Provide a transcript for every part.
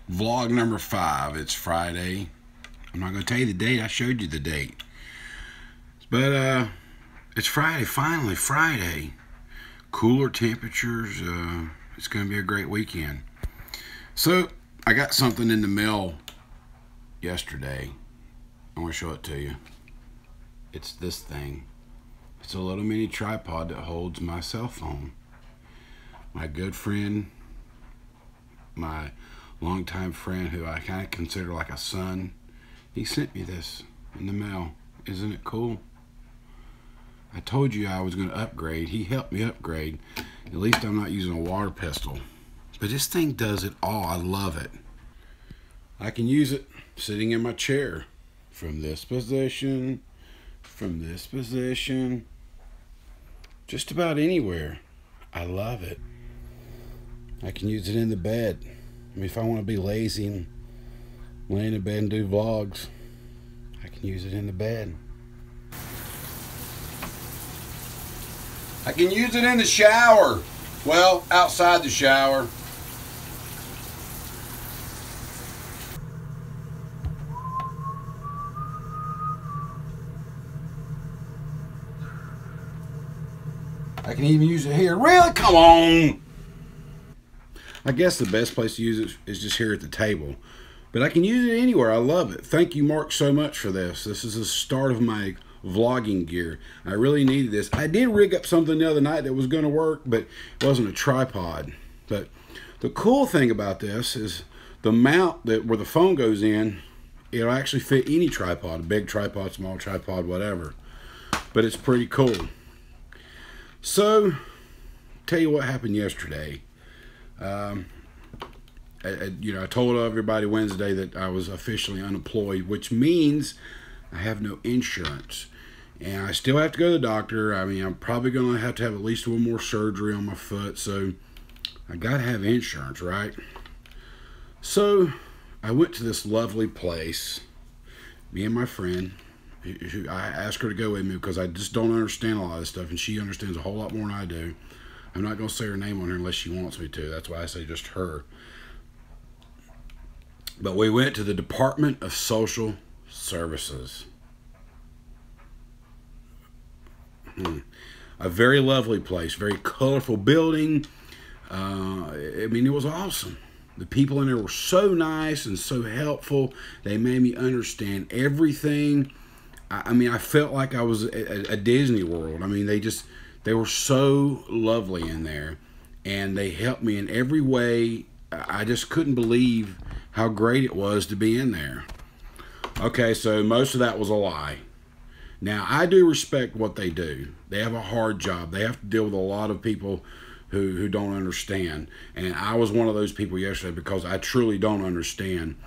Vlog number 5. It's Friday. I'm not going to tell you the date. I showed you the date. But it's Friday. Finally, Friday. Cooler temperatures. It's going to be a great weekend. So, I got something in the mail yesterday. I want to show it to you. It's this thing. It's a little mini tripod that holds my cell phone. My good friend, my longtime friend who I kind of consider like a son, he sent me this in the mail. Isn't it cool? I told you I was going to upgrade. He helped me upgrade. At least I'm not using a water pistol. But this thing does it all. I love it. I can use it sitting in my chair. From this position, just about anywhere. I love it. I can use it in the bed. I mean, if I want to be lazy and lay in bed and do vlogs, I can use it in the bed. I can use it in the shower. Well, outside the shower. I can even use it here. Really? Come on! I guess the best place to use it is just here at the table. But I can use it anywhere. I love it. Thank you, Mark, so much for this. This is the start of my vlogging gear. I really needed this. I did rig up something the other night that was going to work, but it wasn't a tripod. But the cool thing about this is the mount that where the phone goes in, it'll actually fit any tripod. A big tripod, small tripod, whatever. But it's pretty cool. So, tell you what happened yesterday. I told everybody Wednesday that I was officially unemployed, which means I have no insurance. And I still have to go to the doctor. I mean, I'm probably going to have at least one more surgery on my foot. So, I got to have insurance, right? So, I went to this lovely place. Me and my friend. I asked her to go with me because I just don't understand a lot of this stuff, and she understands a whole lot more than I do. I'm not going to say her name on here unless she wants me to. That's why I say just her. But we went to the Department of Social Services. A very lovely place, very colorful building. I mean, it was awesome. The people in there were so nice and so helpful. They made me understand everything. I mean, I felt like I was at a Disney World. I mean, they were so lovely in there, and they helped me in every way. I just couldn't believe how great it was to be in there. Okay, so most of that was a lie. Now, I do respect what they do. They have a hard job. They have to deal with a lot of people who don't understand, and I was one of those people yesterday because I truly don't understand.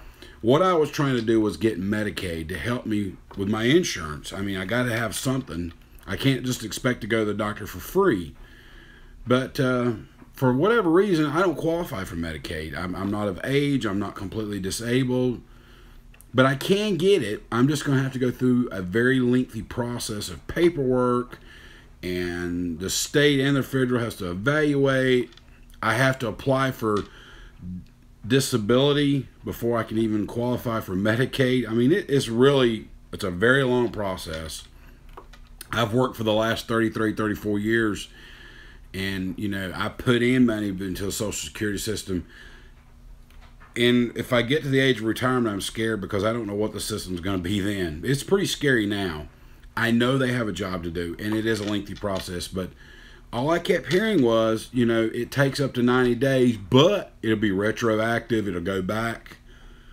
What I was trying to do was get Medicaid to help me with my insurance. I mean, I got to have something. I can't just expect to go to the doctor for free. But for whatever reason, I don't qualify for Medicaid. I'm not of age. I'm not completely disabled. But I can get it. I'm just going to have to go through a very lengthy process of paperwork. And the state and the federal has to evaluate. I have to apply for disability before I can even qualify for Medicaid. I mean, it's a very long process. I've worked for the last 33, 34 years, and I put in money into the Social Security system. And if I get to the age of retirement, I'm scared because I don't know what the system's going to be then. It's pretty scary now. I know they have a job to do, and it is a lengthy process, but all I kept hearing was, it takes up to 90 days, but it'll be retroactive. It'll go back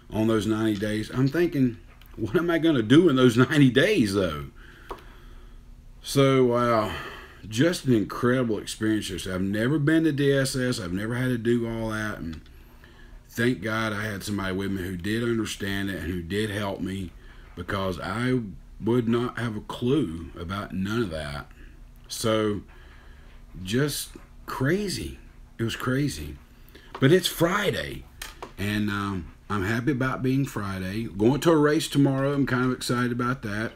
on those 90 days. I'm thinking, what am I going to do in those 90 days, though? So, wow, just an incredible experience. I've never been to DSS. I've never had to do all that. And thank God I had somebody with me who did understand it and who did help me, because I would not have a clue about none of that. So, just crazy. It was crazy. But it's Friday, and I'm happy about being Friday. Going to a race tomorrow. I'm kind of excited about that.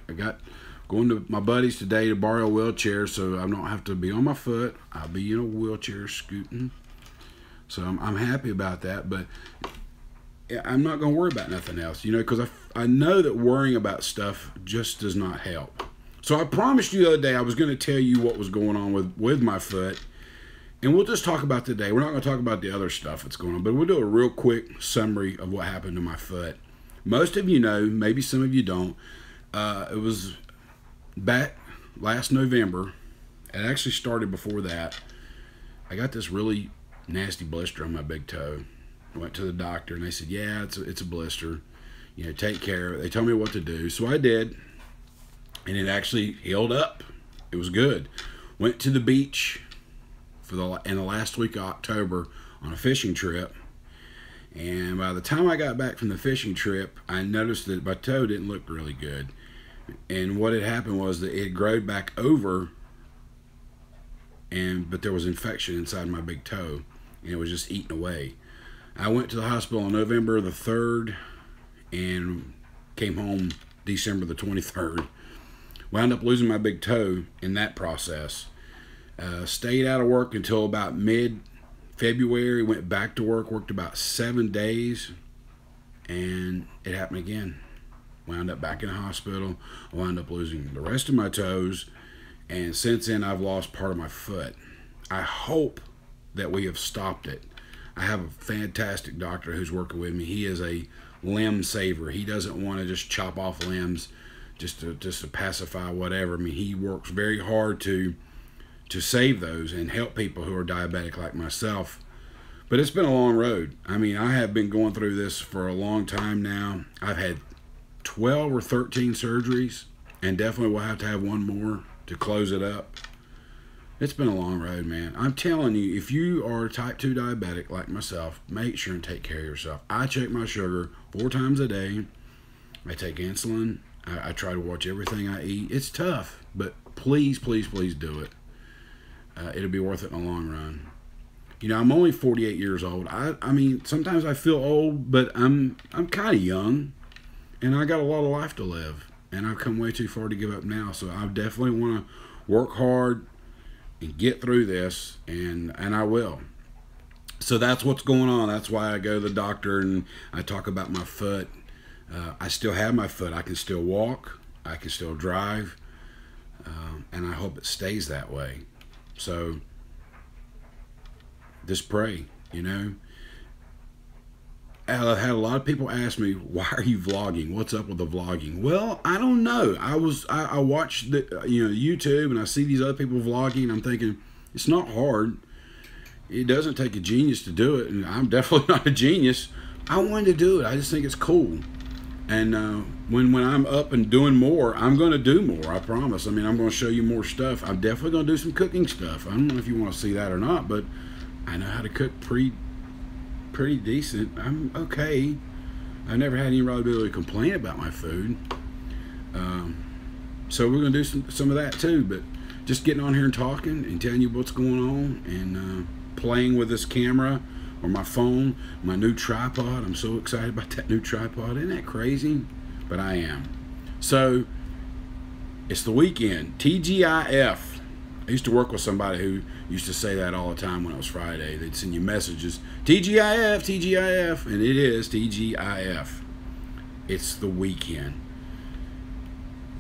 Going to my buddies today to borrow a wheelchair so I don't have to be on my foot. I'll be in a wheelchair scooting. So I'm happy about that. But I'm not going to worry about nothing else, you know, because I know that worrying about stuff just does not help. So I promised you the other day I was going to tell you what was going on with my foot. And we'll just talk about today. We're not going to talk about the other stuff that's going on, but we'll do a real quick summary of what happened to my foot. Most of you know, maybe some of you don't. It was back last November. It actually started before that. I got this really nasty blister on my big toe. I went to the doctor and they said, yeah, it's a blister. You know, take care of it. They told me what to do. So I did. And it actually healed up. It was good. Went to the beach in the last week of October on a fishing trip. And by the time I got back from the fishing trip, I noticed that my toe didn't look really good. And what had happened was that it growed back over, but there was infection inside my big toe, and it was just eating away. I went to the hospital on November the 3rd and came home December the 23rd. Wound up losing my big toe in that process. Stayed out of work until about mid-February. Went back to work, worked about 7 days, and it happened again. Wound up back in the hospital. I wound up losing the rest of my toes, and since then I've lost part of my foot. I hope that we have stopped it. I have a fantastic doctor who's working with me. He is a limb saver. He doesn't want to just chop off limbs just to pacify whatever. I mean, he works very hard to save those and help people who are diabetic like myself. But it's been a long road. I mean, I have been going through this for a long time now. I've had 12 or 13 surgeries, and definitely will have to have one more to close it up. It's been a long road, man. I'm telling you, if you are type 2 diabetic like myself, make sure and take care of yourself. I check my sugar 4 times a day. I take insulin. I try to watch everything I eat. It's tough, but please, please, please do it. It'll be worth it in the long run. You know, I'm only 48 years old. I mean, sometimes I feel old, but I'm kind of young, and I got a lot of life to live, and I've come way too far to give up now. So I definitely want to work hard and get through this, and I will. So that's what's going on. That's why I go to the doctor and I talk about my foot. I still have my foot. I can still walk. I can still drive, and I hope it stays that way. So just pray, you know. I've had a lot of people ask me, why are you vlogging? What's up with the vlogging? Well, I don't know. I watch the YouTube, and I see these other people vlogging. I'm thinking, it's not hard. It doesn't take a genius to do it, and I'm definitely not a genius. I wanted to do it. I just think it's cool. And when I'm up and doing more, I'm going to do more, I promise. I mean, I'm going to show you more stuff. I'm definitely going to do some cooking stuff. I don't know if you want to see that or not, but I know how to cook pretty decent. I'm okay. I've never had anybody really complain about my food. So we're going to do some of that too, but just getting on here and talking and telling you what's going on, and playing with this camera or my phone, my new tripod. I'm so excited about that new tripod. Isn't that crazy? But I am. So it's the weekend. TGIF. I used to work with somebody who used to say that all the time when it was Friday. They'd send you messages, TGIF, TGIF, and it is TGIF. It's the weekend.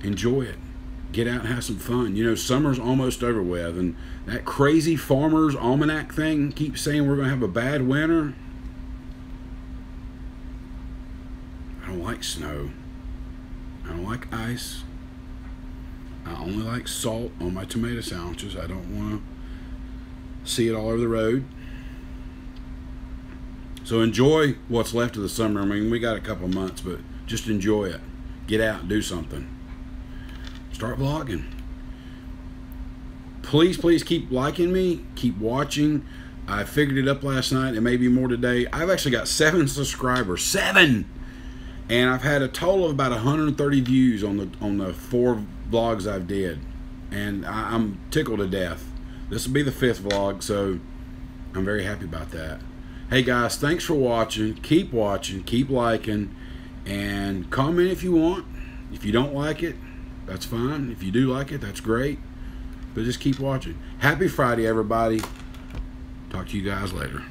Enjoy it. Get out and have some fun. You know, summer's almost over with, and that crazy Farmer's Almanac thing keeps saying we're going to have a bad winter. I don't like snow. I don't like ice. I only like salt on my tomato sandwiches. I don't want to see it all over the road. So enjoy what's left of the summer. I mean, we got a couple months, but just enjoy it. Get out and do something. Start vlogging. Please, please keep liking me. Keep watching. I figured it up last night. It may be more today. I've actually got 7 subscribers. 7! And I've had a total of about 130 views on the 4 vlogs I've did. And I'm tickled to death. This will be the 5th vlog, so I'm very happy about that. Hey guys, thanks for watching. Keep watching. Keep liking. And comment if you want. If you don't like it, that's fine. If you do like it, that's great. But just keep watching. Happy Friday, everybody. Talk to you guys later.